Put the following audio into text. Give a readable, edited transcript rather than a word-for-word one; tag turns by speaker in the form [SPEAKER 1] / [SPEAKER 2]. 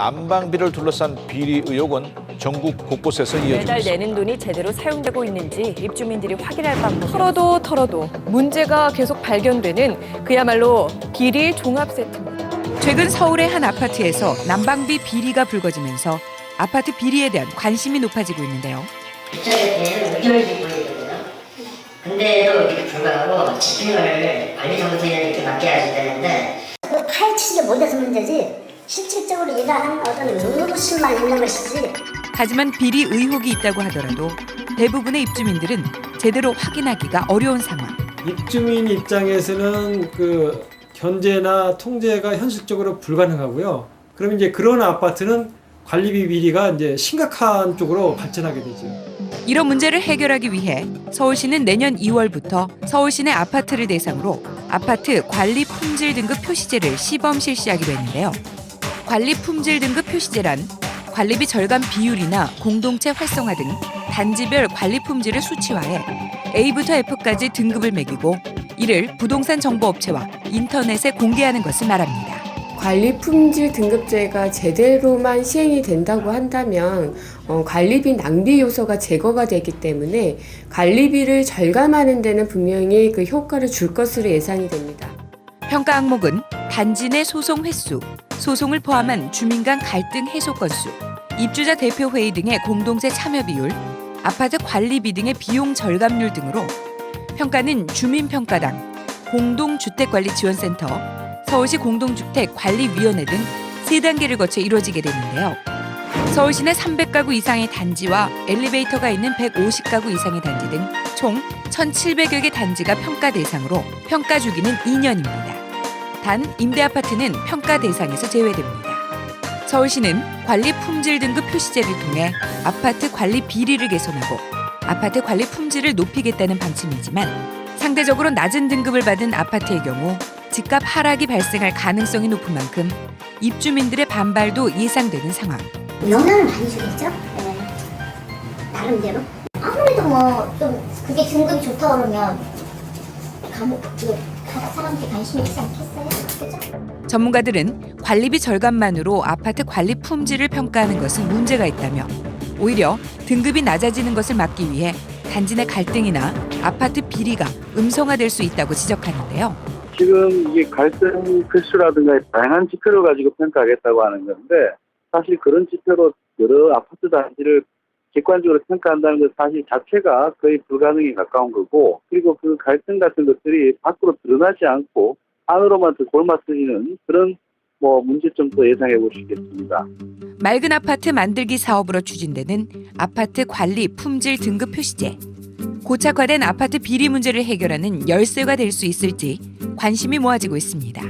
[SPEAKER 1] 난방비를 둘러싼 비리 의혹은 전국 곳곳에서 이어지고
[SPEAKER 2] 매달
[SPEAKER 1] 있습니다.
[SPEAKER 2] 내는 돈이 제대로 사용되고 있는지 입주민들이 확인할 방법이
[SPEAKER 3] 털어도 문제가 계속 발견되는 그야말로 비리 종합 세트입니다.
[SPEAKER 4] 최근 서울의 한 아파트에서 난방비 비리가 불거지면서 아파트 비리에 대한 관심이 높아지고 있는데요.
[SPEAKER 5] 입주민들은 의견을 주고 있거든요. 근데도 이렇게 불구하고 집행을 관리정보에 이렇게 맡겨야 되는데
[SPEAKER 6] 파헤치는 게 못해서 문제지 실질적으로 얘가 한 어떤 의무심만 있는 것이지.
[SPEAKER 4] 하지만 비리 의혹이 있다고 하더라도 대부분의 입주민들은 제대로 확인하기가 어려운 상황.
[SPEAKER 7] 입주민 입장에서는 그 견제나 통제가 현실적으로 불가능하고요. 그럼 이제 그런 아파트는 관리비 비리가 이제 심각한 쪽으로 발전하게 되죠.
[SPEAKER 4] 이런 문제를 해결하기 위해 서울시는 내년 2월부터 서울시내 아파트를 대상으로 아파트 관리 품질 등급 표시제를 시범 실시하기로 했는데요. 관리 품질 등급 표시제란 관리비 절감 비율이나 공동체 활성화 등 단지별 관리 품질을 수치화해 A부터 F까지 등급을 매기고 이를 부동산 정보업체와 인터넷에 공개하는 것을 말합니다.
[SPEAKER 8] 관리 품질 등급제가 제대로만 시행이 된다고 한다면 관리비 낭비 요소가 제거가 되기 때문에 관리비를 절감하는 데는 분명히 그 효과를 줄 것으로 예상이 됩니다.
[SPEAKER 4] 평가 항목은 단지 내 소송 횟수, 소송을 포함한 주민 간 갈등 해소 건수, 입주자 대표 회의 등의 공동체 참여 비율, 아파트 관리비 등의 비용 절감률 등으로 평가는 주민평가당, 공동주택관리지원센터, 서울시 공동주택관리위원회 등 3단계를 거쳐 이루어지게 되는데요. 서울시 내 300가구 이상의 단지와 엘리베이터가 있는 150가구 이상의 단지 등 총 1,700여 개 단지가 평가 대상으로 평가 주기는 2년입니다. 단 임대아파트는 평가 대상에서 제외됩니다. 서울시는 관리 품질 등급 표시제를 통해 아파트 관리 비리를 개선하고 아파트 관리 품질을 높이겠다는 방침이지만 상대적으로 낮은 등급을 받은 아파트의 경우 집값 하락이 발생할 가능성이 높은 만큼 입주민들의 반발도 예상되는 상황.
[SPEAKER 6] 영향을 많이 주겠죠? 네. 나름대로. 아무래도 뭐 좀 그게 등급이 좋다 그러면 사람들이 관심이 있지 않겠어요? 그죠?
[SPEAKER 4] 전문가들은 관리비 절감만으로 아파트 관리 품질을 평가하는 것은 문제가 있다며 오히려 등급이 낮아지는 것을 막기 위해 단지 내 갈등이나 아파트 비리가 음성화될 수 있다고 지적하는데요.
[SPEAKER 9] 지금 이게 갈등 필수라든가 다양한 지표를 가지고 평가하겠다고 하는 건데 사실 그런 지표로 여러 아파트 단지를 객관적으로 평가한다는 것 사실 자체가 거의 불가능에 가까운 거고 그리고 그 갈등 같은 것들이 밖으로 드러나지 않고 안으로만 더 골맞서지는 그런 문제점도 예상해 볼 수 있겠습니다.
[SPEAKER 4] 맑은 아파트 만들기 사업으로 추진되는 아파트 관리 품질 등급 표시제. 고착화된 아파트 비리 문제를 해결하는 열쇠가 될 수 있을지 관심이 모아지고 있습니다.